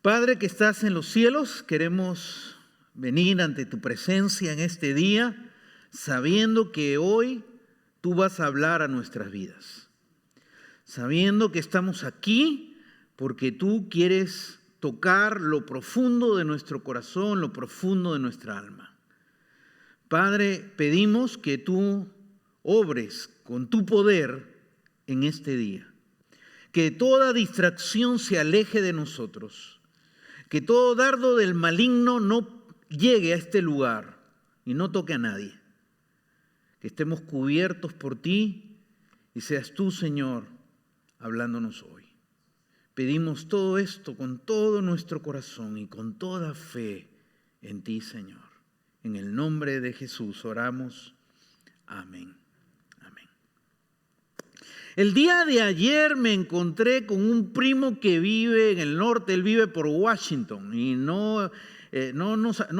Padre que estás en los cielos, queremos venir ante tu presencia en este día, sabiendo que hoy tú vas a hablar a nuestras vidas. Sabiendo que estamos aquí porque tú quieres tocar lo profundo de nuestro corazón, lo profundo de nuestra alma. Padre, pedimos que tú obres con tu poder en este día. Que toda distracción se aleje de nosotros. Que todo dardo del maligno no llegue a este lugar y no toque a nadie. Que estemos cubiertos por ti y seas tú, Señor, hablándonos hoy. Pedimos todo esto con todo nuestro corazón y con toda fe en ti, Señor. En el nombre de Jesús oramos. Amén. Amén. El día de ayer me encontré con un primo que vive en el norte. Él vive por Washington y no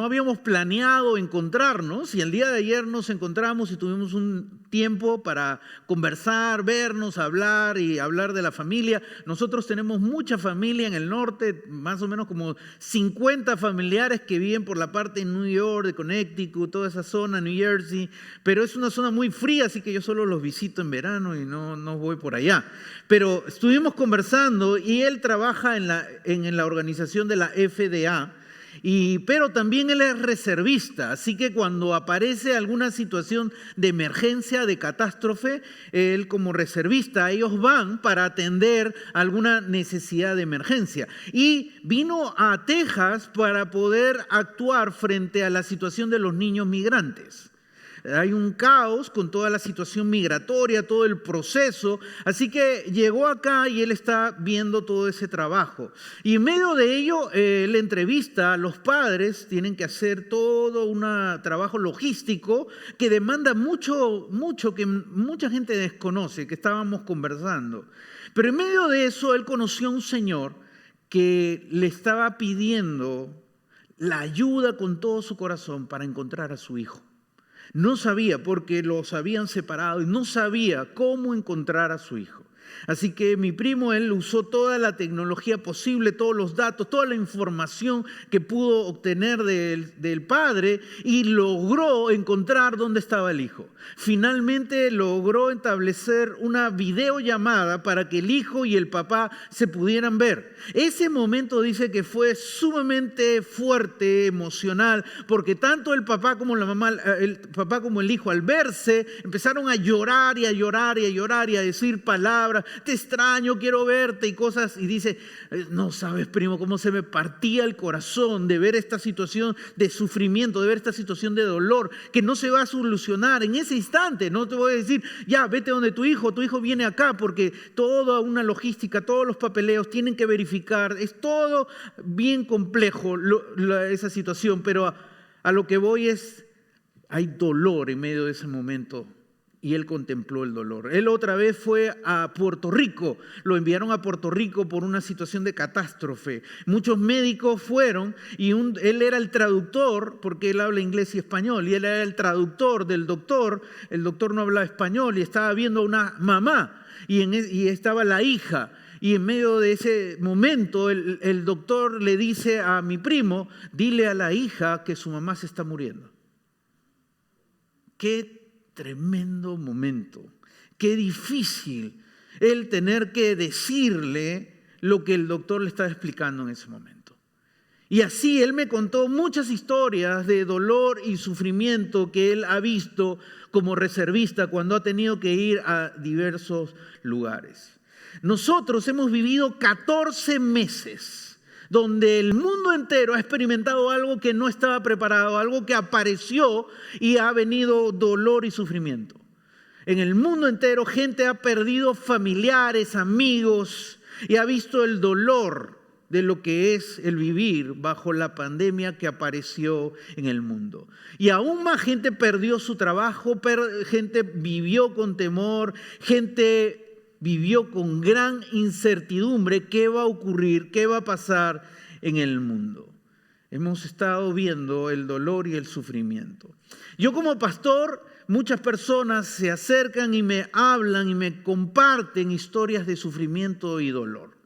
habíamos planeado encontrarnos, y el día de ayer nos encontramos y tuvimos un tiempo para conversar, vernos, hablar y hablar de la familia. Nosotros tenemos mucha familia en el norte, más o menos como 50 familiares que viven por la parte de New York, de Connecticut, toda esa zona, New Jersey, pero es una zona muy fría, así que yo solo los visito en verano y no voy por allá. Pero estuvimos conversando y él trabaja en la organización de la FDA. Pero también él es reservista, así que cuando aparece alguna situación de emergencia, de catástrofe, él como reservista, ellos van para atender alguna necesidad de emergencia. Y vino a Texas para poder actuar frente a la situación de los niños migrantes. Hay un caos con toda la situación migratoria, todo el proceso. Así que llegó acá y él está viendo todo ese trabajo. Y en medio de ello, él entrevista a los padres. Tienen que hacer todo un trabajo logístico que demanda mucho que mucha gente desconoce, que estábamos conversando. Pero en medio de eso, él conoció a un señor que le estaba pidiendo la ayuda con todo su corazón para encontrar a su hijo. No sabía porque los habían separado y no sabía cómo encontrar a su hijo. Así que mi primo, él usó toda la tecnología posible, todos los datos, toda la información que pudo obtener del padre y logró encontrar dónde estaba el hijo. Finalmente logró establecer una videollamada para que el hijo y el papá se pudieran ver. Ese momento dice que fue sumamente fuerte, emocional, porque tanto el papá como la mamá, el papá como el hijo, al verse, empezaron a llorar y a llorar y a llorar y a decir palabras. Te extraño, quiero verte y cosas. Y dice, no sabes, primo, cómo se me partía el corazón de ver esta situación de sufrimiento, de ver esta situación de dolor que no se va a solucionar en ese instante. No te voy a decir, ya, vete donde tu hijo viene acá, porque toda una logística, todos los papeleos tienen que verificar. Es todo bien complejo esa situación, pero a lo que voy es, hay dolor en medio de ese momento. Y él contempló el dolor. Él otra vez fue a Puerto Rico. Lo enviaron a Puerto Rico por una situación de catástrofe. Muchos médicos fueron y él era el traductor, porque él habla inglés y español, y él era el traductor del doctor. El doctor no hablaba español y estaba viendo a una mamá y estaba la hija. Y en medio de ese momento el doctor le dice a mi primo, dile a la hija que su mamá se está muriendo. Qué tremendo momento, qué difícil el tener que decirle lo que el doctor le estaba explicando en ese momento. Y así él me contó muchas historias de dolor y sufrimiento que él ha visto como reservista cuando ha tenido que ir a diversos lugares. Nosotros hemos vivido 14 meses donde el mundo entero ha experimentado algo que no estaba preparado, algo que apareció y ha venido dolor y sufrimiento. En el mundo entero gente ha perdido familiares, amigos y ha visto el dolor de lo que es el vivir bajo la pandemia que apareció en el mundo. Y aún más gente perdió su trabajo, gente vivió con temor, gente vivió con gran incertidumbre qué va a ocurrir, qué va a pasar en el mundo. Hemos estado viendo el dolor y el sufrimiento. Yo como pastor, muchas personas se acercan y me hablan y me comparten historias de sufrimiento y dolor.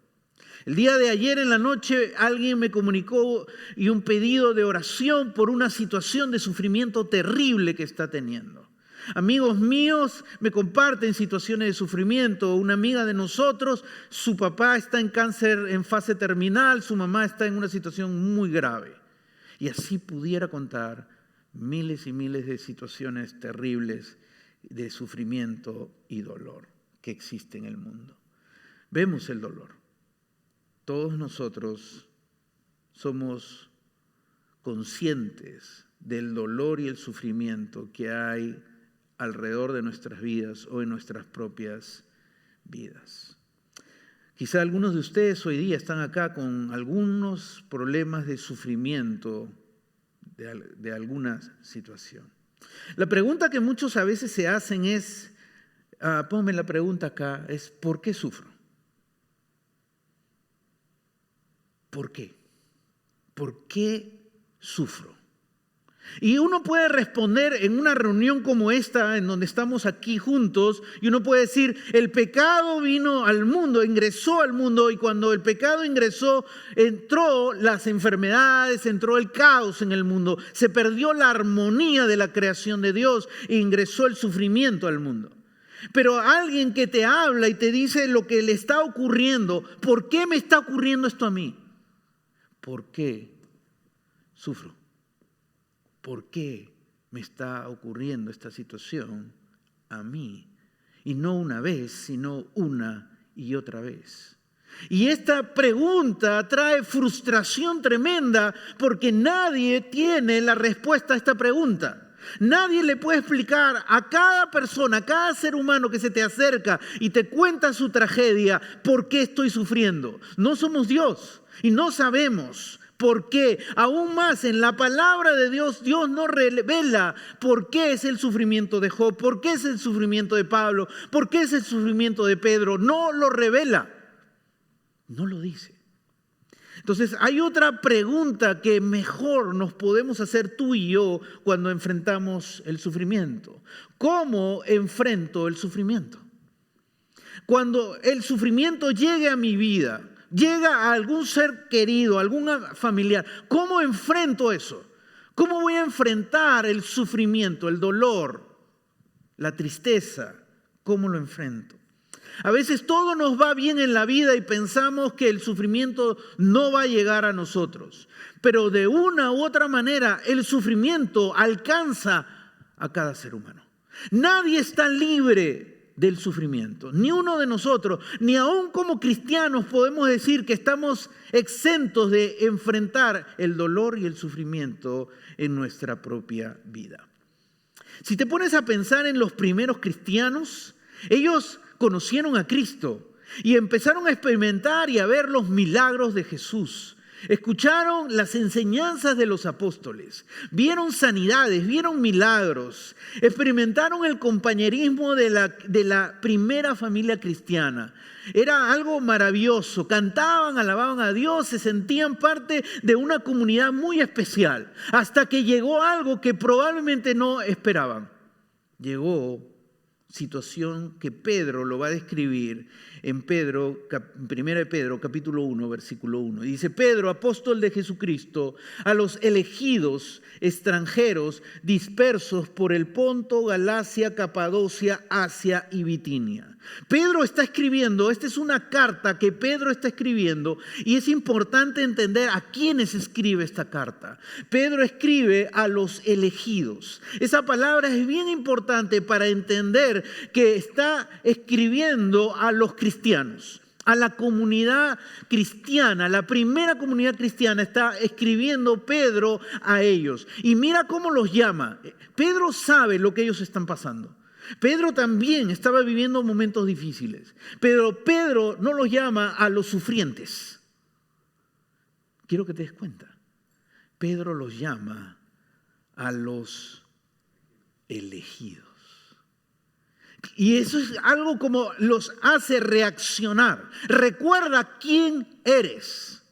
El día de ayer en la noche alguien me comunicó y un pedido de oración por una situación de sufrimiento terrible que está teniendo. Amigos míos me comparten situaciones de sufrimiento. Una amiga de nosotros, su papá está en cáncer en fase terminal, su mamá está en una situación muy grave. Y así pudiera contar miles y miles de situaciones terribles de sufrimiento y dolor que existen en el mundo. Vemos el dolor. Todos nosotros somos conscientes del dolor y el sufrimiento que hay alrededor de nuestras vidas o en nuestras propias vidas. Quizá algunos de ustedes hoy día están acá con algunos problemas de sufrimiento de alguna situación. La pregunta que muchos a veces se hacen es, ponme la pregunta acá, es ¿por qué sufro? ¿Por qué? ¿Por qué sufro? Y uno puede responder en una reunión como esta, en donde estamos aquí juntos, y uno puede decir, el pecado vino al mundo, ingresó al mundo, y cuando el pecado ingresó, entró las enfermedades, entró el caos en el mundo, se perdió la armonía de la creación de Dios e ingresó el sufrimiento al mundo. Pero alguien que te habla y te dice lo que le está ocurriendo, ¿por qué me está ocurriendo esto a mí? ¿Por qué sufro? ¿Por qué me está ocurriendo esta situación a mí? Y no una vez, sino una y otra vez. Y esta pregunta trae frustración tremenda porque nadie tiene la respuesta a esta pregunta. Nadie le puede explicar a cada persona, a cada ser humano que se te acerca y te cuenta su tragedia, ¿por qué estoy sufriendo? No somos Dios y no sabemos. ¿Por qué? Aún más en la palabra de Dios, Dios no revela por qué es el sufrimiento de Job, por qué es el sufrimiento de Pablo, por qué es el sufrimiento de Pedro. No lo revela, no lo dice. Entonces hay otra pregunta que mejor nos podemos hacer tú y yo cuando enfrentamos el sufrimiento. ¿Cómo enfrento el sufrimiento? Cuando el sufrimiento llegue a mi vida, llega a algún ser querido, a algún familiar, ¿cómo enfrento eso? ¿Cómo voy a enfrentar el sufrimiento, el dolor, la tristeza? ¿Cómo lo enfrento? A veces todo nos va bien en la vida y pensamos que el sufrimiento no va a llegar a nosotros. Pero de una u otra manera el sufrimiento alcanza a cada ser humano. Nadie está libre del sufrimiento. Ni uno de nosotros, ni aún como cristianos podemos decir que estamos exentos de enfrentar el dolor y el sufrimiento en nuestra propia vida. Si te pones a pensar en los primeros cristianos, ellos conocieron a Cristo y empezaron a experimentar y a ver los milagros de Jesús. Escucharon las enseñanzas de los apóstoles, vieron sanidades, vieron milagros, experimentaron el compañerismo de la primera familia cristiana. Era algo maravilloso, cantaban, alababan a Dios, se sentían parte de una comunidad muy especial, hasta que llegó algo que probablemente no esperaban. Llegó situación que Pedro lo va a describir en 1 Pedro capítulo 1 versículo 1. Dice: Pedro, apóstol de Jesucristo, a los elegidos extranjeros dispersos por el Ponto, Galacia, Capadocia, Asia y Bitinia. Pedro está escribiendo, esta es una carta que Pedro está escribiendo y es importante entender a quiénes escribe esta carta. Pedro escribe a los elegidos. Esa palabra es bien importante para entender que está escribiendo a los cristianos, a la comunidad cristiana. La primera comunidad cristiana está escribiendo Pedro a ellos. Y mira cómo los llama. Pedro sabe lo que ellos están pasando. Pedro también estaba viviendo momentos difíciles, pero Pedro no los llama a los sufrientes. Quiero que te des cuenta. Pedro los llama a los elegidos. Y eso es algo como los hace reaccionar. Recuerda quién eres.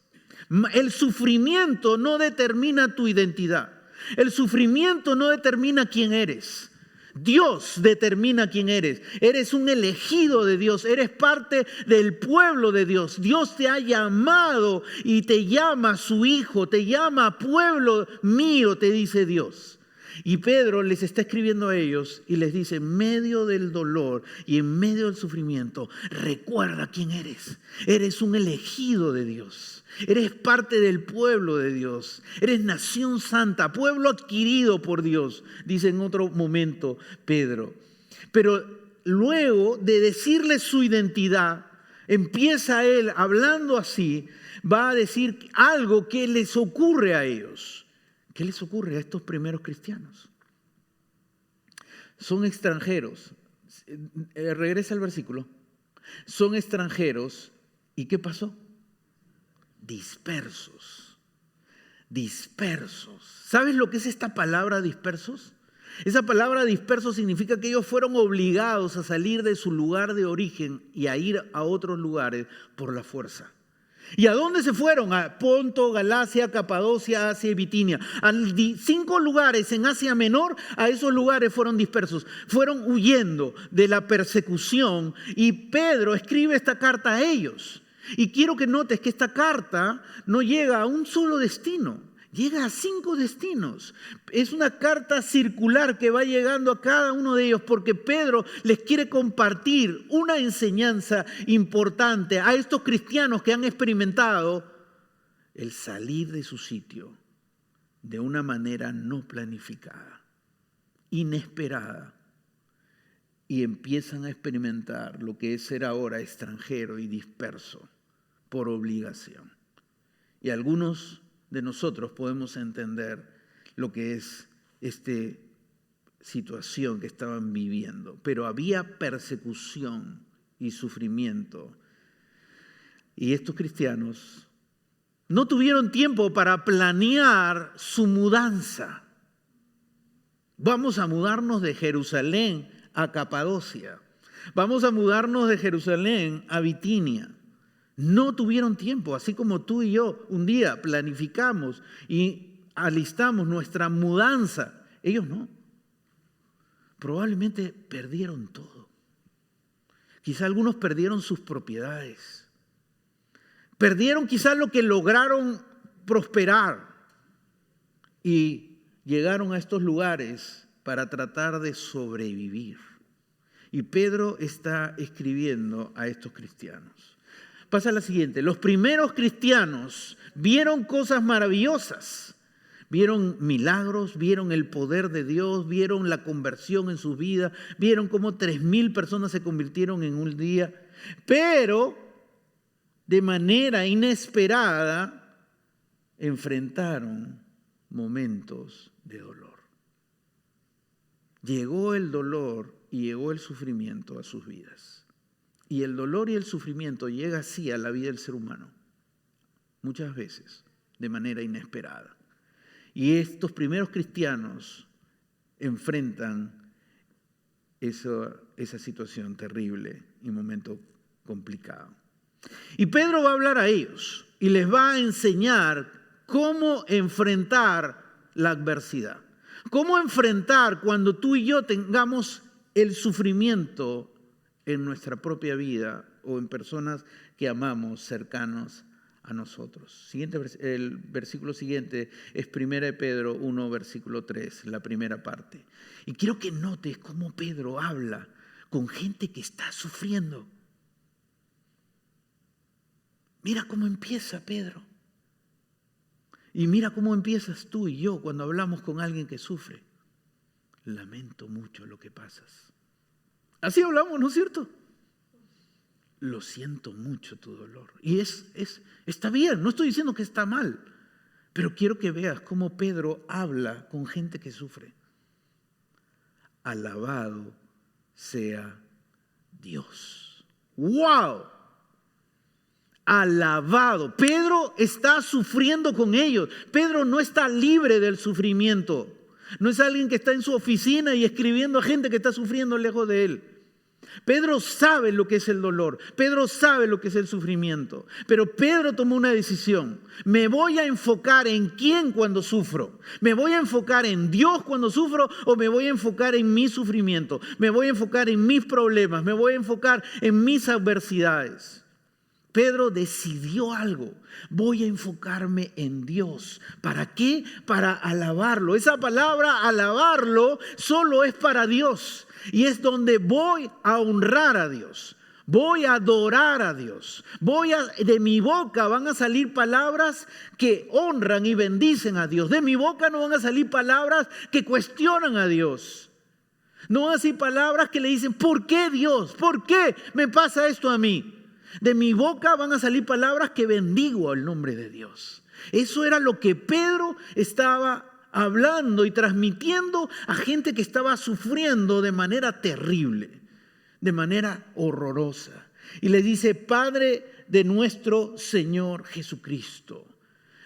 El sufrimiento no determina tu identidad. El sufrimiento no determina quién eres. Dios determina quién eres. Eres un elegido de Dios. Eres parte del pueblo de Dios. Dios te ha llamado y te llama su hijo. Te llama pueblo mío, te dice Dios. Y Pedro les está escribiendo a ellos y les dice, en medio del dolor y en medio del sufrimiento, recuerda quién eres. Eres un elegido de Dios. Eres parte del pueblo de Dios. Eres nación santa, pueblo adquirido por Dios, dice en otro momento Pedro. Pero luego de decirles su identidad, empieza él hablando así, va a decir algo que les ocurre a ellos. ¿Qué les ocurre a estos primeros cristianos? Son extranjeros. Regresa al versículo. Son extranjeros. ¿Y qué pasó? Dispersos. Dispersos. ¿Sabes lo que es esta palabra dispersos? Esa palabra dispersos significa que ellos fueron obligados a salir de su lugar de origen y a ir a otros lugares por la fuerza. ¿Y a dónde se fueron? A Ponto, Galacia, Capadocia, Asia y Bitinia. A 5 lugares en Asia Menor, a esos lugares fueron dispersos. Fueron huyendo de la persecución y Pedro escribe esta carta a ellos. Y quiero que notes que esta carta no llega a un solo destino. Llega a 5 destinos. Es una carta circular que va llegando a cada uno de ellos porque Pedro les quiere compartir una enseñanza importante a estos cristianos que han experimentado el salir de su sitio de una manera no planificada, inesperada, y empiezan a experimentar lo que es ser ahora extranjero y disperso por obligación. Y algunos de nosotros podemos entender lo que es esta situación que estaban viviendo. Pero había persecución y sufrimiento. Y estos cristianos no tuvieron tiempo para planear su mudanza. Vamos a mudarnos de Jerusalén a Capadocia. Vamos a mudarnos de Jerusalén a Bitinia. No tuvieron tiempo, así como tú y yo un día planificamos y alistamos nuestra mudanza. Ellos no. Probablemente perdieron todo. Quizá algunos perdieron sus propiedades. Perdieron quizá lo que lograron prosperar. Y llegaron a estos lugares para tratar de sobrevivir. Y Pedro está escribiendo a estos cristianos. Pasa la siguiente, los primeros cristianos vieron cosas maravillosas, vieron milagros, vieron el poder de Dios, vieron la conversión en sus vidas, vieron cómo 3,000 personas se convirtieron en un día, pero de manera inesperada enfrentaron momentos de dolor. Llegó el dolor y llegó el sufrimiento a sus vidas. Y el dolor y el sufrimiento llega así a la vida del ser humano, muchas veces, de manera inesperada. Y estos primeros cristianos enfrentan esa situación terrible y momento complicado. Y Pedro va a hablar a ellos y les va a enseñar cómo enfrentar la adversidad. Cómo enfrentar cuando tú y yo tengamos el sufrimiento en nuestra propia vida o en personas que amamos cercanos a nosotros. El versículo siguiente es 1 Pedro 1, versículo 3, la primera parte. Y quiero que notes cómo Pedro habla con gente que está sufriendo. Mira cómo empieza Pedro. Y mira cómo empiezas tú y yo cuando hablamos con alguien que sufre. Lamento mucho lo que pasas. Así hablamos, ¿no es cierto? Lo siento mucho tu dolor. Y está bien, no estoy diciendo que está mal, pero quiero que veas cómo Pedro habla con gente que sufre. Alabado sea Dios. ¡Wow! Alabado. Pedro está sufriendo con ellos. Pedro no está libre del sufrimiento. No es alguien que está en su oficina y escribiendo a gente que está sufriendo lejos de él. Pedro sabe lo que es el dolor. Pedro sabe lo que es el sufrimiento. Pero Pedro tomó una decisión. ¿Me voy a enfocar en quién cuando sufro? ¿Me voy a enfocar en Dios cuando sufro o me voy a enfocar en mi sufrimiento? ¿Me voy a enfocar en mis problemas? ¿Me voy a enfocar en mis adversidades? Pedro decidió algo. Voy a enfocarme en Dios. ¿Para qué? Para alabarlo. Esa palabra alabarlo solo es para Dios. Y es donde voy a honrar a Dios. Voy a adorar a Dios. De mi boca van a salir palabras que honran y bendicen a Dios. De mi boca no van a salir palabras que cuestionan a Dios. No van a salir palabras que le dicen, ¿por qué Dios? ¿Por qué me pasa esto a mí? De mi boca van a salir palabras que bendigo al nombre de Dios. Eso era lo que Pedro estaba hablando y transmitiendo a gente que estaba sufriendo de manera terrible, de manera horrorosa. Y le dice, Padre de nuestro Señor Jesucristo,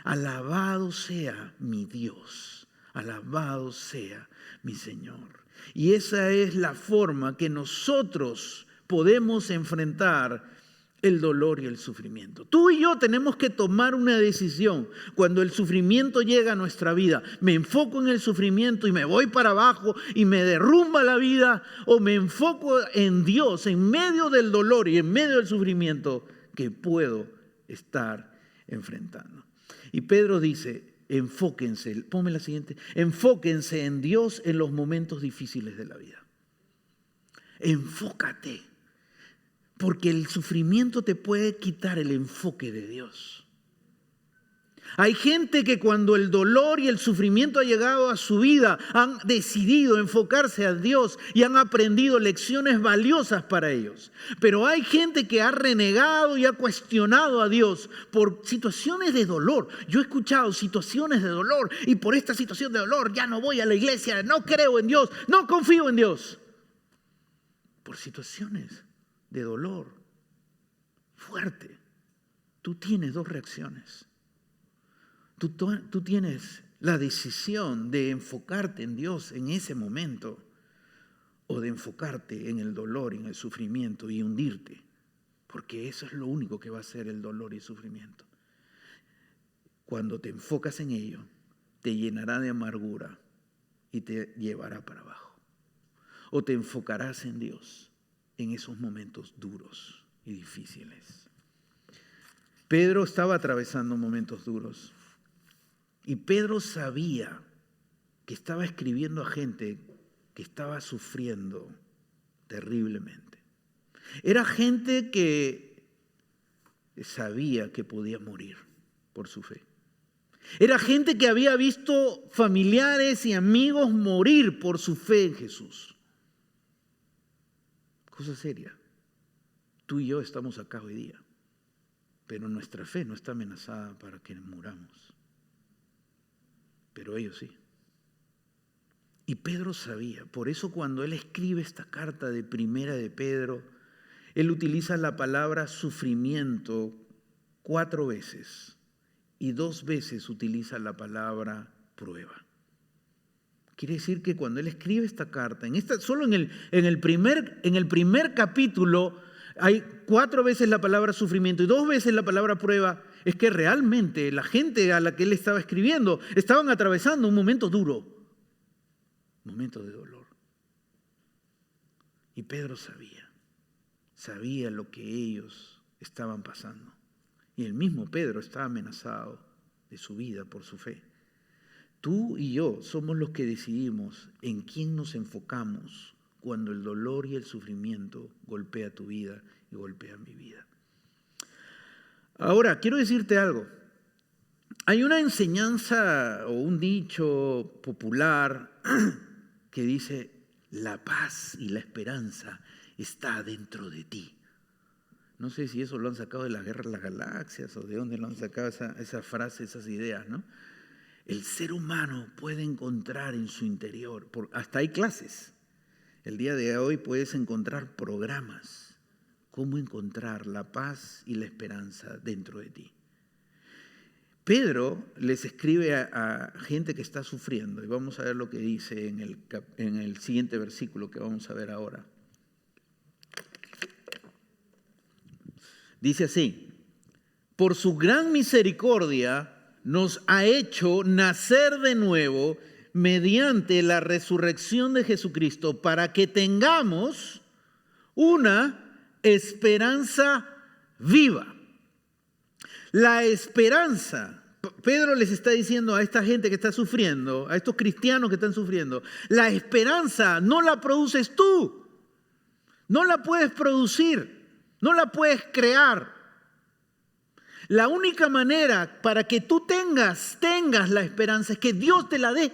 alabado sea mi Dios, alabado sea mi Señor. Y esa es la forma que nosotros podemos enfrentar el dolor y el sufrimiento. Tú y yo tenemos que tomar una decisión. Cuando el sufrimiento llega a nuestra vida, ¿me enfoco en el sufrimiento y me voy para abajo y me derrumba la vida? ¿O me enfoco en Dios en medio del dolor y en medio del sufrimiento que puedo estar enfrentando? Y Pedro dice, enfóquense, ponme la siguiente, enfóquense en Dios en los momentos difíciles de la vida. Enfócate. Porque el sufrimiento te puede quitar el enfoque de Dios. Hay gente que cuando el dolor y el sufrimiento ha llegado a su vida, han decidido enfocarse a Dios y han aprendido lecciones valiosas para ellos. Pero hay gente que ha renegado y ha cuestionado a Dios por situaciones de dolor. Yo he escuchado situaciones de dolor y por esta situación de dolor ya no voy a la iglesia, no creo en Dios, no confío en Dios. Por situaciones de dolor fuerte, tú tienes dos reacciones. Tú tienes la decisión de enfocarte en Dios en ese momento o de enfocarte en el dolor y en el sufrimiento y hundirte, porque eso es lo único que va a hacer el dolor y el sufrimiento. Cuando te enfocas en ello, te llenará de amargura y te llevará para abajo. O te enfocarás en Dios en esos momentos duros y difíciles. Pedro estaba atravesando momentos duros y Pedro sabía que estaba escribiendo a gente que estaba sufriendo terriblemente. Era gente que sabía que podía morir por su fe. Era gente que había visto familiares y amigos morir por su fe en Jesús. Cosa seria. Tú y yo estamos acá hoy día, pero nuestra fe no está amenazada para que muramos. Pero ellos sí. Y Pedro sabía. Por eso cuando él escribe esta carta de Primera de Pedro, él utiliza la palabra sufrimiento 4 veces y 2 veces utiliza la palabra prueba. Quiere decir que cuando él escribe esta carta, solo en el primer capítulo hay 4 veces la palabra sufrimiento y 2 veces la palabra prueba. Es que realmente la gente a la que él estaba escribiendo estaban atravesando un momento duro, un momento de dolor. Y Pedro sabía lo que ellos estaban pasando. Y el mismo Pedro estaba amenazado de su vida por su fe. Tú y yo somos los que decidimos en quién nos enfocamos cuando el dolor y el sufrimiento golpea tu vida y golpea mi vida. Ahora, quiero decirte algo. Hay una enseñanza o un dicho popular que dice, la paz y la esperanza está dentro de ti. No sé si eso lo han sacado de la Guerra de las Galaxias o de dónde lo han sacado esa frase, esas ideas, ¿no? El ser humano puede encontrar en su interior, hasta hay clases. El día de hoy puedes encontrar programas, cómo encontrar la paz y la esperanza dentro de ti. Pedro les escribe a gente que está sufriendo, y vamos a ver lo que dice en el siguiente versículo que vamos a ver ahora. Dice así: por su gran misericordia nos ha hecho nacer de nuevo mediante la resurrección de Jesucristo, para que tengamos una esperanza viva. La esperanza, Pedro les está diciendo a esta gente que está sufriendo, a estos cristianos que están sufriendo, la esperanza no la produces tú, no la puedes producir, no la puedes crear. La única manera para que tú tengas la esperanza es que Dios te la dé.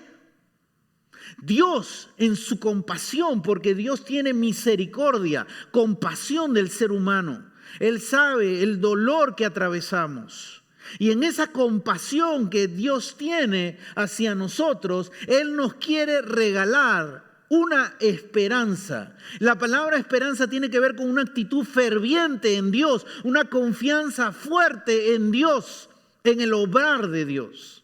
Dios en su compasión, porque Dios tiene misericordia, compasión del ser humano. Él sabe el dolor que atravesamos. Y en esa compasión que Dios tiene hacia nosotros, Él nos quiere regalar una esperanza. La palabra esperanza tiene que ver con una actitud ferviente en Dios, una confianza fuerte en Dios, en el obrar de Dios.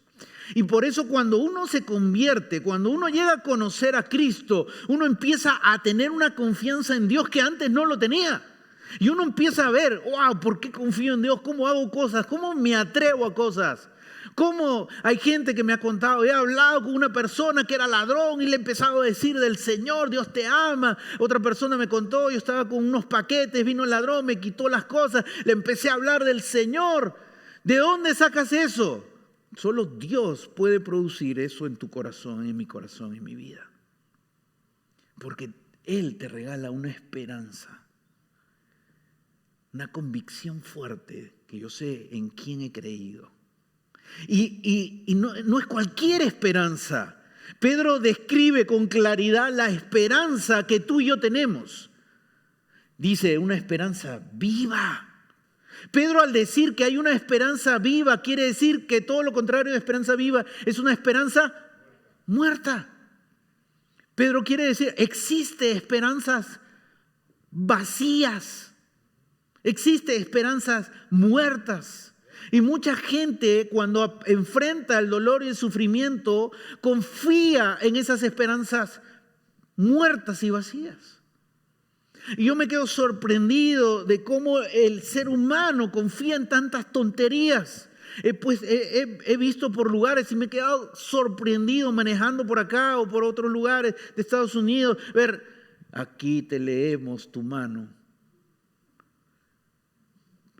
Y por eso cuando uno se convierte, cuando uno llega a conocer a Cristo, uno empieza a tener una confianza en Dios que antes no lo tenía. Y uno empieza a ver, wow, ¿por qué confío en Dios? ¿Cómo hago cosas? ¿Cómo me atrevo a cosas? ¿Cómo hay gente que me ha contado? He hablado con una persona que era ladrón y le he empezado a decir del Señor, Dios te ama. Otra persona me contó, yo estaba con unos paquetes, vino el ladrón, me quitó las cosas, le empecé a hablar del Señor. ¿De dónde sacas eso? Solo Dios puede producir eso en tu corazón, en mi corazón, en mi vida. Porque Él te regala una esperanza, una convicción fuerte que yo sé en quién he creído. Y no es cualquier esperanza. Pedro describe con claridad la esperanza que tú y yo tenemos. Dice, una esperanza viva. Pedro, al decir que hay una esperanza viva, quiere decir que todo lo contrario de esperanza viva es una esperanza muerta. Pedro quiere decir, existe esperanzas vacías, existe esperanzas muertas. Y mucha gente, cuando enfrenta el dolor y el sufrimiento, confía en esas esperanzas muertas y vacías. Y yo me quedo sorprendido de cómo el ser humano confía en tantas tonterías. He visto por lugares y me he quedado sorprendido manejando por acá o por otros lugares de Estados Unidos. Ver, aquí te leemos tu mano.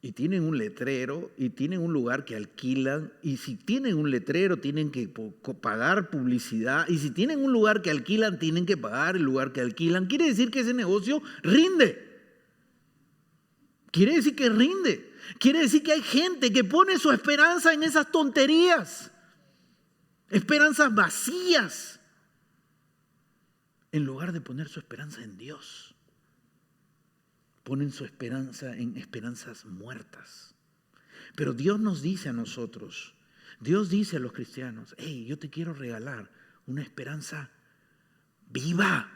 Y tienen un letrero y tienen un lugar que alquilan. Y si tienen un letrero tienen que pagar publicidad. Y si tienen un lugar que alquilan tienen que pagar el lugar que alquilan. Quiere decir que ese negocio rinde. Quiere decir que rinde. Quiere decir que hay gente que pone su esperanza en esas tonterías. Esperanzas vacías. En lugar de poner su esperanza en Dios. Ponen su esperanza en esperanzas muertas. Pero Dios nos dice a nosotros, Dios dice a los cristianos, hey, yo te quiero regalar una esperanza viva,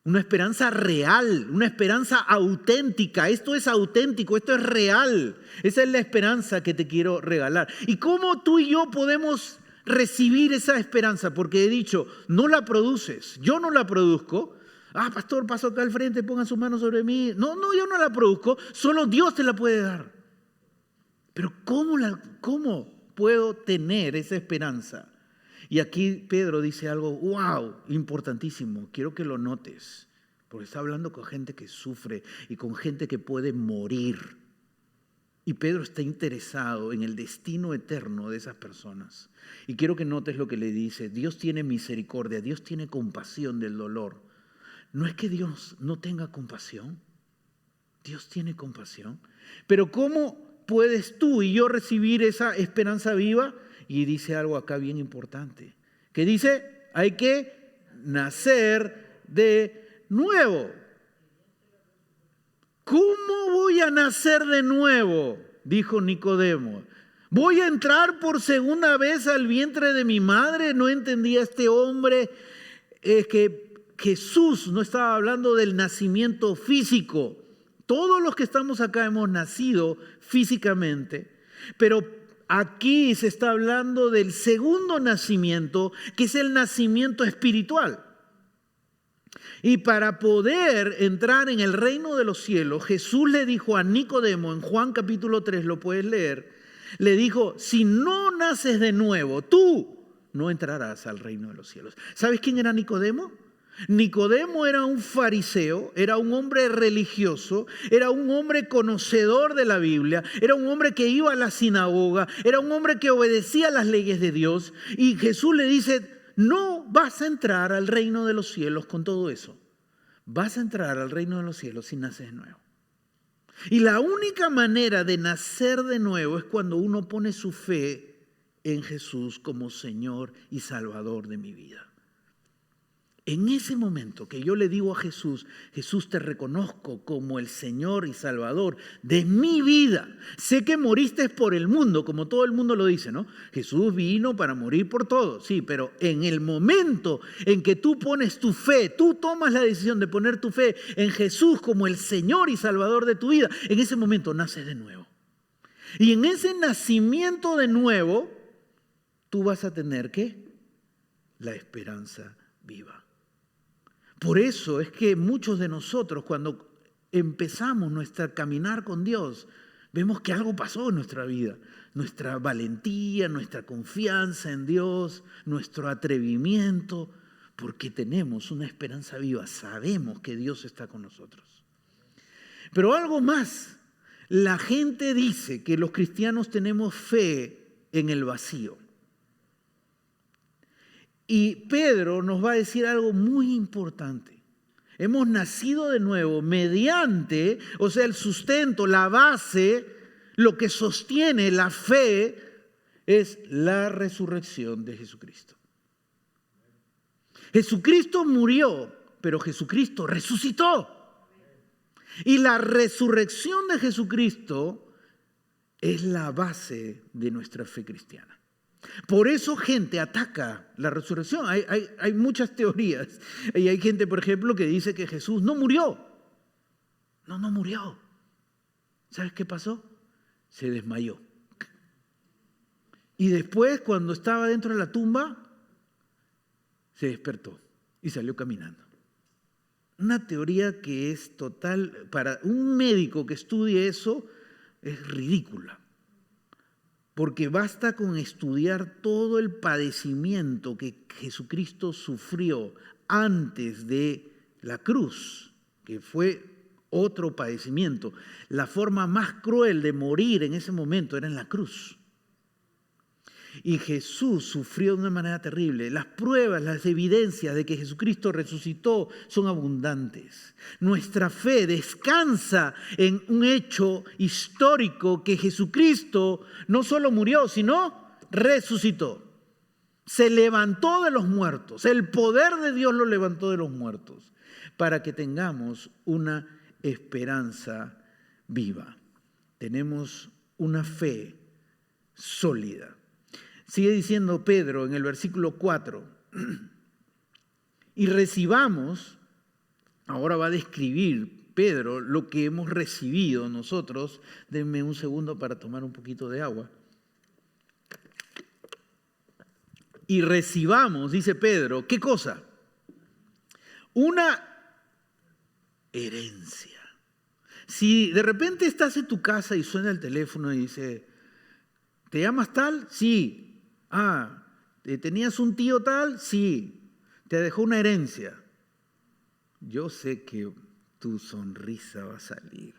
una esperanza real, una esperanza auténtica. Esto es auténtico, esto es real. Esa es la esperanza que te quiero regalar. ¿Y cómo tú y yo podemos recibir esa esperanza? Porque he dicho, no la produces, yo no la produzco. Ah, pastor, paso acá al frente, pongan sus manos sobre mí. No, yo no la produzco, solo Dios te la puede dar. Pero ¿cómo puedo tener esa esperanza? Y aquí Pedro dice algo, wow, importantísimo. Quiero que lo notes, porque está hablando con gente que sufre y con gente que puede morir. Y Pedro está interesado en el destino eterno de esas personas. Y quiero que notes lo que le dice. Dios tiene misericordia, Dios tiene compasión del dolor. No es que Dios no tenga compasión. Dios tiene compasión. Pero ¿cómo puedes tú y yo recibir esa esperanza viva? Y dice algo acá bien importante. Que dice, hay que nacer de nuevo. ¿Cómo voy a nacer de nuevo? Dijo Nicodemo. ¿Voy a entrar por segunda vez al vientre de mi madre? No entendía este hombre que Jesús no estaba hablando del nacimiento físico. Todos los que estamos acá hemos nacido físicamente, pero aquí se está hablando del segundo nacimiento, que es el nacimiento espiritual. Y para poder entrar en el reino de los cielos, Jesús le dijo a Nicodemo, en Juan capítulo 3, lo puedes leer, le dijo, si no naces de nuevo, tú no entrarás al reino de los cielos. ¿Sabes quién era Nicodemo? Nicodemo era un fariseo, era un hombre religioso, era un hombre conocedor de la Biblia, era un hombre que iba a la sinagoga, era un hombre que obedecía las leyes de Dios. Y Jesús le dice, no vas a entrar al reino de los cielos con todo eso. Vas a entrar al reino de los cielos si naces de nuevo. Y la única manera de nacer de nuevo es cuando uno pone su fe en Jesús como Señor y Salvador de mi vida. En ese momento que yo le digo a Jesús, Jesús, te reconozco como el Señor y Salvador de mi vida. Sé que moriste por el mundo, como todo el mundo lo dice, ¿no? Jesús vino para morir por todos, sí, pero en el momento en que tú pones tu fe, tú tomas la decisión de poner tu fe en Jesús como el Señor y Salvador de tu vida, en ese momento naces de nuevo. Y en ese nacimiento de nuevo, tú vas a tener, ¿qué? La esperanza viva. Por eso es que muchos de nosotros, cuando empezamos nuestro caminar con Dios, vemos que algo pasó en nuestra vida. Nuestra valentía, nuestra confianza en Dios, nuestro atrevimiento, porque tenemos una esperanza viva. Sabemos que Dios está con nosotros. Pero algo más, la gente dice que los cristianos tenemos fe en el vacío. Y Pedro nos va a decir algo muy importante. Hemos nacido de nuevo mediante, o sea, el sustento, la base, lo que sostiene la fe es la resurrección de Jesucristo. Jesucristo murió, pero Jesucristo resucitó. Y la resurrección de Jesucristo es la base de nuestra fe cristiana. Por eso gente ataca la resurrección. Hay muchas teorías. Y hay gente, por ejemplo, que dice que Jesús no murió. No murió. ¿Sabes qué pasó? Se desmayó. Y después, cuando estaba dentro de la tumba, se despertó y salió caminando. Una teoría que es total, para un médico que estudie eso, es ridícula. Porque basta con estudiar todo el padecimiento que Jesucristo sufrió antes de la cruz, que fue otro padecimiento. La forma más cruel de morir en ese momento era en la cruz. Y Jesús sufrió de una manera terrible. Las pruebas, las evidencias de que Jesucristo resucitó son abundantes. Nuestra fe descansa en un hecho histórico que Jesucristo no solo murió, sino resucitó. Se levantó de los muertos. El poder de Dios lo levantó de los muertos para que tengamos una esperanza viva. Tenemos una fe sólida. Sigue diciendo Pedro en el versículo 4, y recibamos, ahora va a describir Pedro lo que hemos recibido nosotros. Denme un segundo para tomar un poquito de agua. Y recibamos, dice Pedro, ¿qué cosa? Una herencia. Si de repente estás en tu casa y suena el teléfono y dice, ¿te llamas tal? Sí. Ah, ¿tenías un tío tal? Sí. Te dejó una herencia. Yo sé que tu sonrisa va a salir.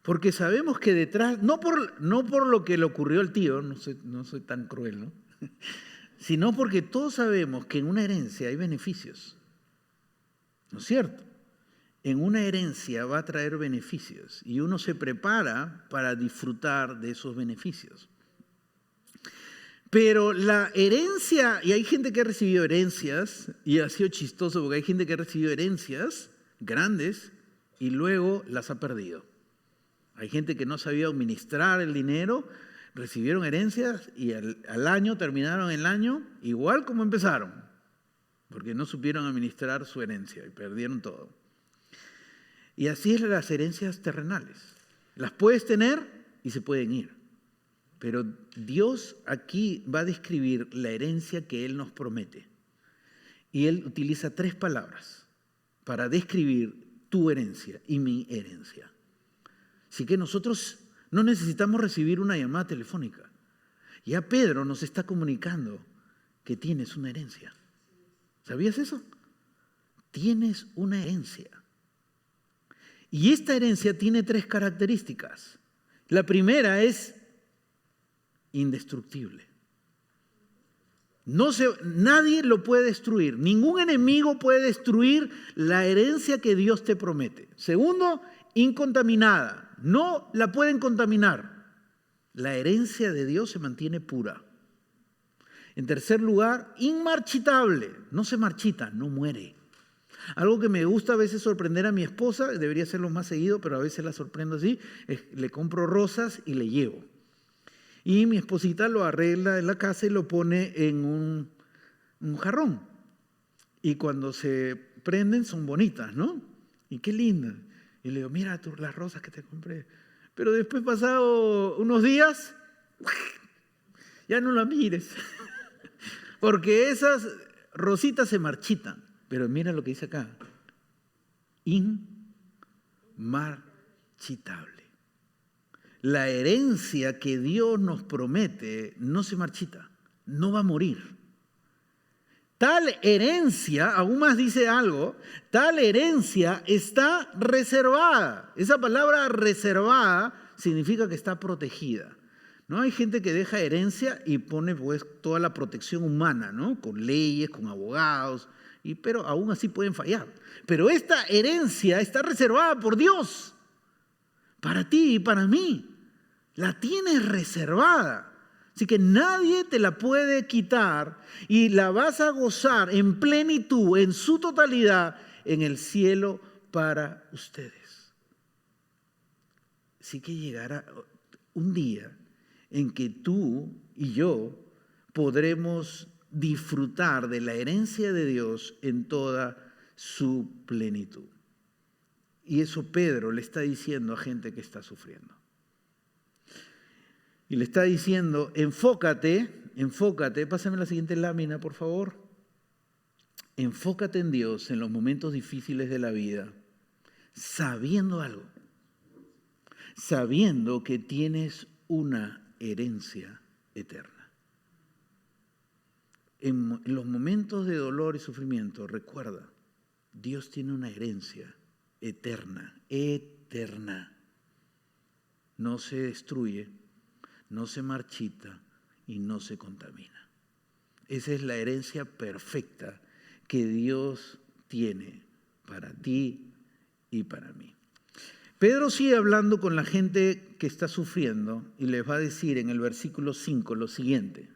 Porque sabemos que detrás, no por lo que le ocurrió al tío, no soy tan cruel, ¿no? Sino porque todos sabemos que en una herencia hay beneficios. ¿No es cierto? En una herencia va a traer beneficios y uno se prepara para disfrutar de esos beneficios. Pero la herencia, y hay gente que ha recibido herencias, y ha sido chistoso porque hay gente que ha recibido herencias grandes y luego las ha perdido. Hay gente que no sabía administrar el dinero, recibieron herencias y al año terminaron el año igual como empezaron, porque no supieron administrar su herencia y perdieron todo. Y así es las herencias terrenales. Las puedes tener y se pueden ir. Pero Dios aquí va a describir la herencia que Él nos promete. Y él utiliza 3 palabras para describir tu herencia y mi herencia. Así que nosotros no necesitamos recibir una llamada telefónica. Ya Pedro nos está comunicando que tienes una herencia. ¿Sabías eso? Tienes una herencia. Y esta herencia tiene 3 características. La primera es indestructible. Nadie lo puede destruir. Ningún enemigo puede destruir la herencia que Dios te promete. Segundo, incontaminada. No la pueden contaminar. La herencia de Dios se mantiene pura. En tercer lugar, inmarchitable. No se marchita, no muere. Algo que me gusta a veces sorprender a mi esposa, debería hacerlo más seguido, pero a veces la sorprendo así, es le compro rosas y le llevo. Y mi esposita lo arregla en la casa y lo pone en un jarrón. Y cuando se prenden son bonitas, ¿no? Y qué lindas. Y le digo, mira las rosas que te compré. Pero después, pasado unos días, ya no la mires. Porque esas rositas se marchitan. Pero mira lo que dice acá. Inmarchitable. La herencia que Dios nos promete no se marchita, no va a morir. Tal herencia, aún más dice algo, tal herencia está reservada. Esa palabra reservada significa que está protegida. ¿No? Hay gente que deja herencia y pone pues toda la protección humana, ¿no? Con leyes, con abogados, pero aún así pueden fallar. Pero esta herencia está reservada por Dios, para ti y para mí. La tienes reservada. Así que nadie te la puede quitar y la vas a gozar en plenitud, en su totalidad, en el cielo para ustedes. Así que llegará un día en que tú y yo podremos disfrutar de la herencia de Dios en toda su plenitud. Y eso Pedro le está diciendo a gente que está sufriendo. Y le está diciendo, enfócate, pásame la siguiente lámina, por favor. Enfócate en Dios en los momentos difíciles de la vida, sabiendo algo, sabiendo que tienes una herencia eterna. En los momentos de dolor y sufrimiento, recuerda, Dios tiene una herencia eterna, eterna. No se destruye, no se marchita y no se contamina. Esa es la herencia perfecta que Dios tiene para ti y para mí. Pedro sigue hablando con la gente que está sufriendo y les va a decir en el versículo 5 lo siguiente.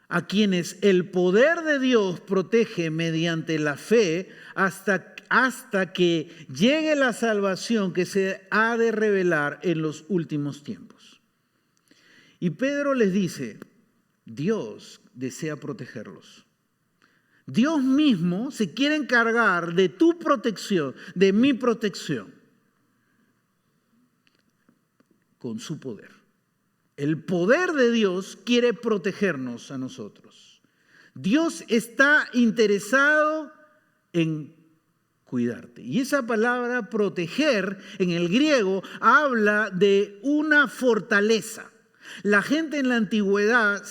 A quienes el poder de Dios protege mediante la fe hasta que llegue la salvación que se ha de revelar en los últimos tiempos. Y Pedro les dice, Dios desea protegerlos. Dios mismo se quiere encargar de tu protección, de mi protección, con su poder. El poder de Dios quiere protegernos a nosotros. Dios está interesado en cuidarte. Y esa palabra proteger en el griego habla de una fortaleza. La gente en la antigüedad,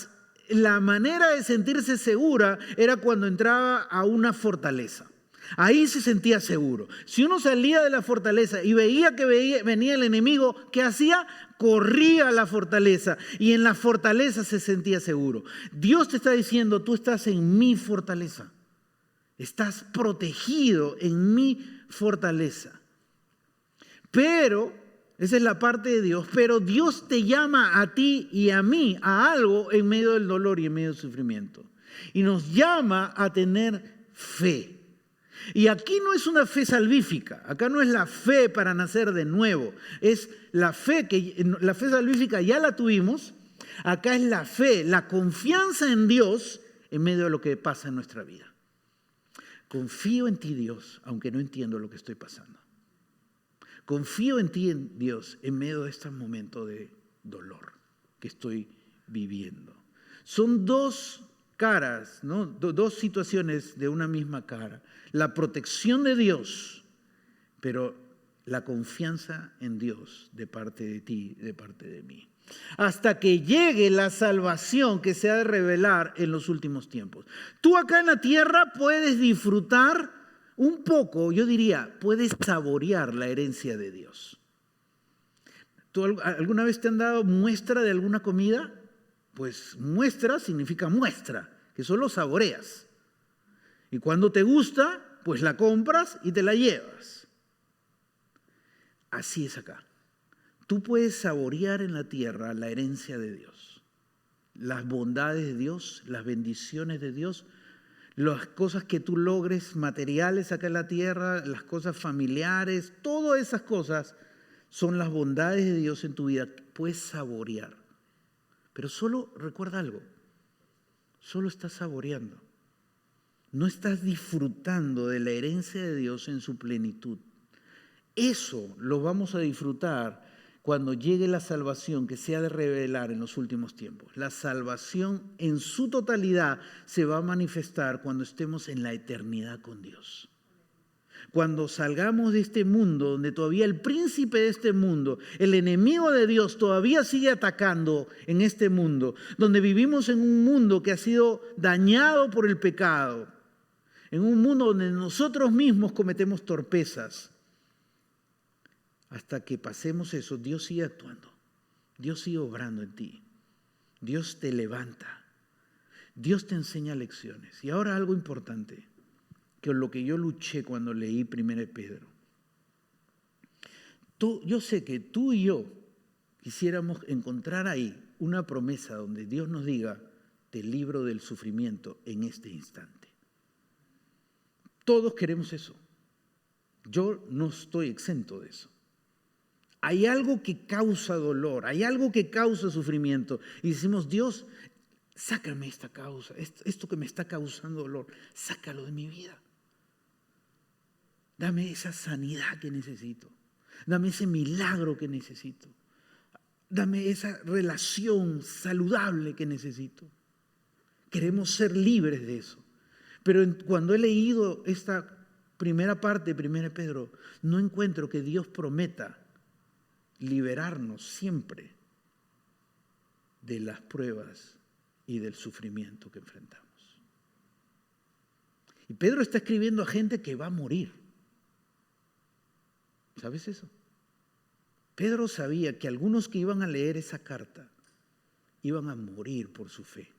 la manera de sentirse segura era cuando entraba a una fortaleza. Ahí se sentía seguro. Si uno salía de la fortaleza y veía que venía el enemigo, ¿qué hacía? Corría a la fortaleza y en la fortaleza se sentía seguro. Dios te está diciendo, tú estás en mi fortaleza. Estás protegido en mi fortaleza. Pero, esa es la parte de Dios, pero Dios te llama a ti y a mí a algo en medio del dolor y en medio del sufrimiento. Y nos llama a tener fe. Y aquí no es una fe salvífica, acá no es la fe para nacer de nuevo, es la fe salvífica ya la tuvimos, acá es la fe, la confianza en Dios en medio de lo que pasa en nuestra vida. Confío en ti, Dios, aunque no entiendo lo que estoy pasando. Confío en ti, Dios, en medio de este momento de dolor que estoy viviendo. Son dos caras, ¿no? Dos situaciones de una misma cara. La protección de Dios, pero la confianza en Dios de parte de ti, de parte de mí. Hasta que llegue la salvación que se ha de revelar en los últimos tiempos. Tú acá en la tierra puedes disfrutar un poco, yo diría, puedes saborear la herencia de Dios. ¿Tú alguna vez te han dado muestra de alguna comida? Pues muestra significa muestra, que solo saboreas. Y cuando te gusta, pues la compras y te la llevas. Así es acá. Tú puedes saborear en la tierra la herencia de Dios, las bondades de Dios, las bendiciones de Dios, las cosas que tú logres materiales acá en la tierra, las cosas familiares, todas esas cosas son las bondades de Dios en tu vida. Puedes saborear. Pero solo recuerda algo, solo estás saboreando. No estás disfrutando de la herencia de Dios en su plenitud. Eso lo vamos a disfrutar cuando llegue la salvación que se ha de revelar en los últimos tiempos. La salvación en su totalidad se va a manifestar cuando estemos en la eternidad con Dios. Cuando salgamos de este mundo, donde todavía el príncipe de este mundo, el enemigo de Dios, todavía sigue atacando en este mundo, donde vivimos en un mundo que ha sido dañado por el pecado, en un mundo donde nosotros mismos cometemos torpezas. Hasta que pasemos eso, Dios sigue actuando, Dios sigue obrando en ti, Dios te levanta, Dios te enseña lecciones. Y ahora algo importante, que lo que yo luché cuando leí 1 Pedro. Yo sé que tú y yo quisiéramos encontrar ahí una promesa donde Dios nos diga, te libro del sufrimiento en este instante. Todos queremos eso. Yo no estoy exento de eso. Hay algo que causa dolor, hay algo que causa sufrimiento. Y decimos, Dios, sácame esta causa, esto que me está causando dolor, sácalo de mi vida. Dame esa sanidad que necesito. Dame ese milagro que necesito. Dame esa relación saludable que necesito. Queremos ser libres de eso. Pero cuando he leído esta primera parte de 1 Pedro, no encuentro que Dios prometa liberarnos siempre de las pruebas y del sufrimiento que enfrentamos. Y Pedro está escribiendo a gente que va a morir. ¿Sabes eso? Pedro sabía que algunos que iban a leer esa carta iban a morir por su fe.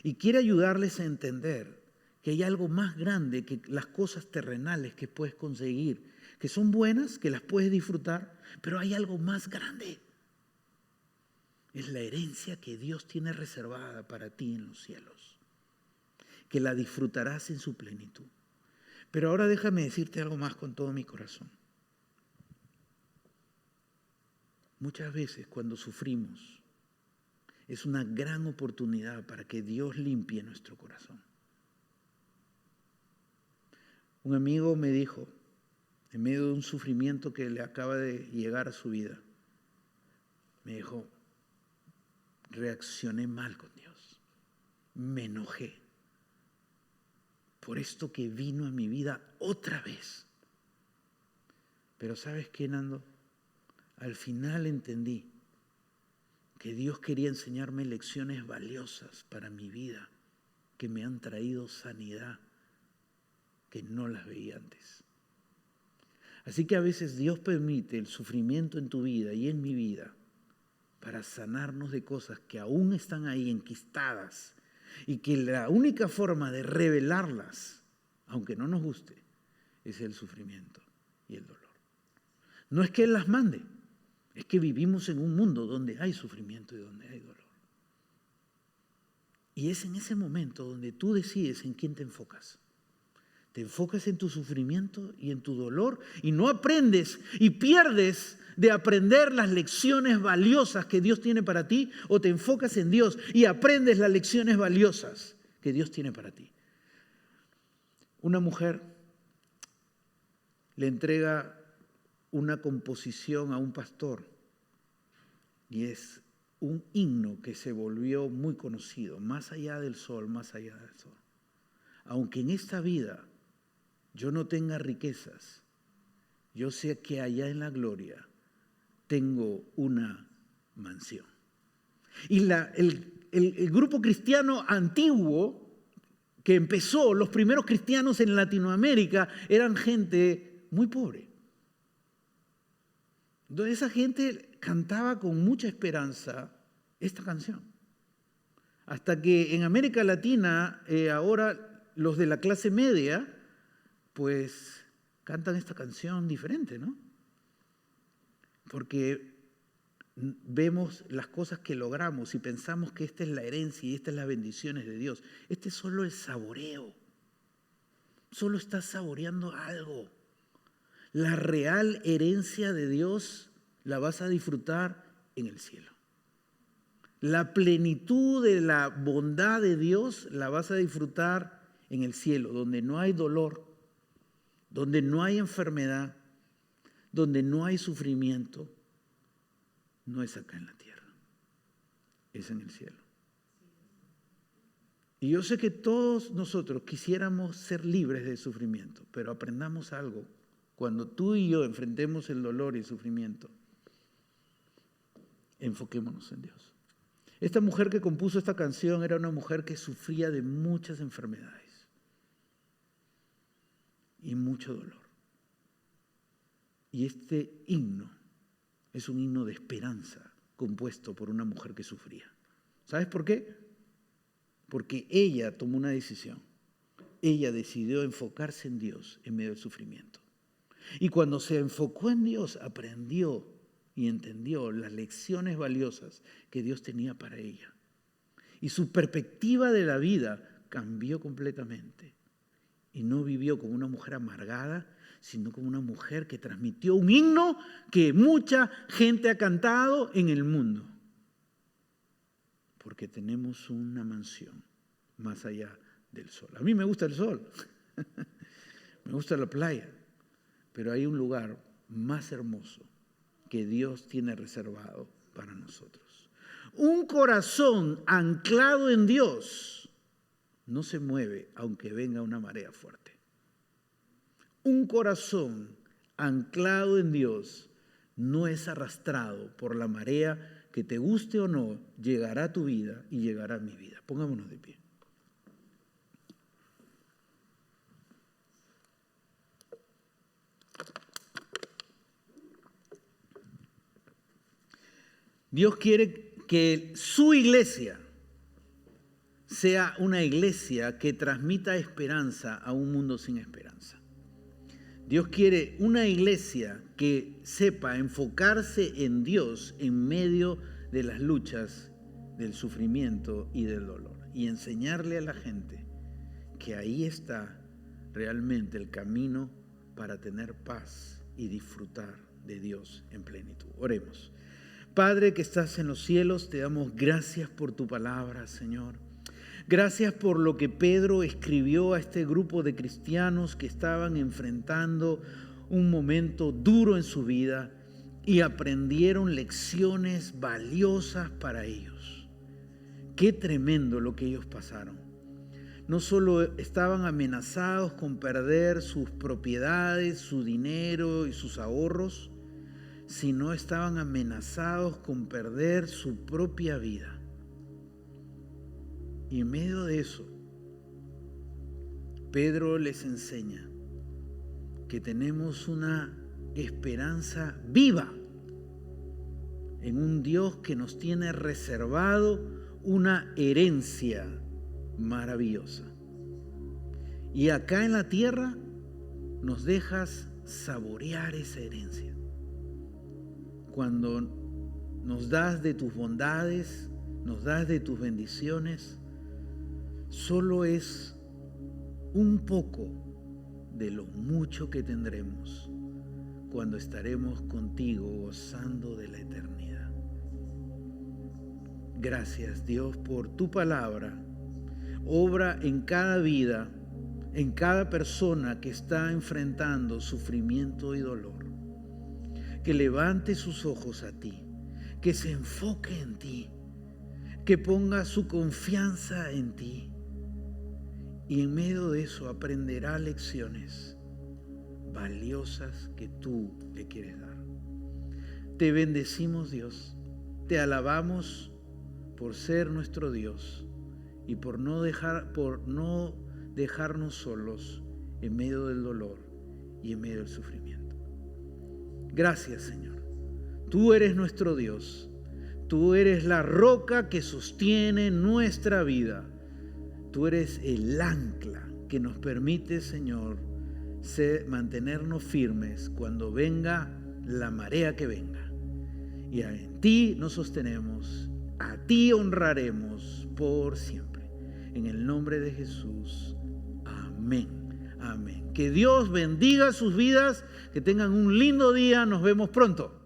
Y quiere ayudarles a entender que hay algo más grande que las cosas terrenales que puedes conseguir, que son buenas, que las puedes disfrutar, pero hay algo más grande. Es la herencia que Dios tiene reservada para ti en los cielos, que la disfrutarás en su plenitud. Pero ahora déjame decirte algo más con todo mi corazón. Muchas veces cuando sufrimos es una gran oportunidad para que Dios limpie nuestro corazón. Un amigo me dijo, en medio de un sufrimiento que le acaba de llegar a su vida, me dijo, reaccioné mal con Dios, me enojé por esto que vino a mi vida otra vez. Pero ¿sabes qué, Nando? Al final entendí que Dios quería enseñarme lecciones valiosas para mi vida, que me han traído sanidad, que no las veía antes. Así que a veces Dios permite el sufrimiento en tu vida y en mi vida para sanarnos de cosas que aún están ahí enquistadas y que la única forma de revelarlas, aunque no nos guste, es el sufrimiento y el dolor. No es que Él las mande, es que vivimos en un mundo donde hay sufrimiento y donde hay dolor. Y es en ese momento donde tú decides en quién te enfocas. Te enfocas en tu sufrimiento y en tu dolor y no aprendes y pierdes de aprender las lecciones valiosas que Dios tiene para ti, o te enfocas en Dios y aprendes las lecciones valiosas que Dios tiene para ti. Una mujer le entrega una composición a un pastor y es un himno que se volvió muy conocido, más allá del sol, más allá del sol. Aunque en esta vida yo no tenga riquezas, yo sé que allá en la gloria tengo una mansión. Y el grupo cristiano antiguo que empezó, los primeros cristianos en Latinoamérica, eran gente muy pobre. Entonces esa gente cantaba con mucha esperanza esta canción. Hasta que en América Latina ahora los de la clase media pues cantan esta canción diferente, ¿no? Porque vemos las cosas que logramos y pensamos que esta es la herencia y estas son las bendiciones de Dios. Este es solo el saboreo. Solo estás saboreando algo. La real herencia de Dios la vas a disfrutar en el cielo. La plenitud de la bondad de Dios la vas a disfrutar en el cielo, donde no hay dolor, donde no hay enfermedad, donde no hay sufrimiento. No es acá en la tierra, es en el cielo. Y yo sé que todos nosotros quisiéramos ser libres de sufrimiento, pero aprendamos algo. Cuando tú y yo enfrentemos el dolor y el sufrimiento, enfoquémonos en Dios. Esta mujer que compuso esta canción era una mujer que sufría de muchas enfermedades y mucho dolor. Y este himno es un himno de esperanza compuesto por una mujer que sufría. ¿Sabes por qué? Porque ella tomó una decisión. Ella decidió enfocarse en Dios en medio del sufrimiento. Y cuando se enfocó en Dios, aprendió y entendió las lecciones valiosas que Dios tenía para ella. Y su perspectiva de la vida cambió completamente. Y no vivió como una mujer amargada, sino como una mujer que transmitió un himno que mucha gente ha cantado en el mundo. Porque tenemos una mansión más allá del sol. A mí me gusta el sol, me gusta la playa, pero hay un lugar más hermoso que Dios tiene reservado para nosotros. Un corazón anclado en Dios no se mueve aunque venga una marea fuerte. Un corazón anclado en Dios no es arrastrado por la marea que, te guste o no, llegará a tu vida y llegará a mi vida. Pongámonos de pie. Dios quiere que su iglesia sea una iglesia que transmita esperanza a un mundo sin esperanza. Dios quiere una iglesia que sepa enfocarse en Dios en medio de las luchas, del sufrimiento y del dolor. Y enseñarle a la gente que ahí está realmente el camino para tener paz y disfrutar de Dios en plenitud. Oremos. Padre que estás en los cielos, te damos gracias por tu palabra, Señor. Gracias por lo que Pedro escribió a este grupo de cristianos que estaban enfrentando un momento duro en su vida y aprendieron lecciones valiosas para ellos. Qué tremendo lo que ellos pasaron. No solo estaban amenazados con perder sus propiedades, su dinero y sus ahorros, sino estaban amenazados con perder su propia vida. Y en medio de eso, Pedro les enseña que tenemos una esperanza viva en un Dios que nos tiene reservado una herencia maravillosa. Y acá en la tierra nos dejas saborear esa herencia. Cuando nos das de tus bondades, nos das de tus bendiciones, solo es un poco de lo mucho que tendremos cuando estaremos contigo gozando de la eternidad. Gracias, Dios, por tu palabra. Obra en cada vida, en cada persona que está enfrentando sufrimiento y dolor. Que levante sus ojos a ti, que se enfoque en ti, que ponga su confianza en ti. Y en medio de eso aprenderá lecciones valiosas que tú le quieres dar. Te bendecimos, Dios. Te alabamos por ser nuestro Dios y por no dejarnos solos en medio del dolor y en medio del sufrimiento. Gracias, Señor. Tú eres nuestro Dios. Tú eres la roca que sostiene nuestra vida. Tú eres el ancla que nos permite, Señor, mantenernos firmes cuando venga la marea que venga. Y en ti nos sostenemos, a ti honraremos por siempre. En el nombre de Jesús. Amén. Amén. Que Dios bendiga sus vidas, que tengan un lindo día. Nos vemos pronto.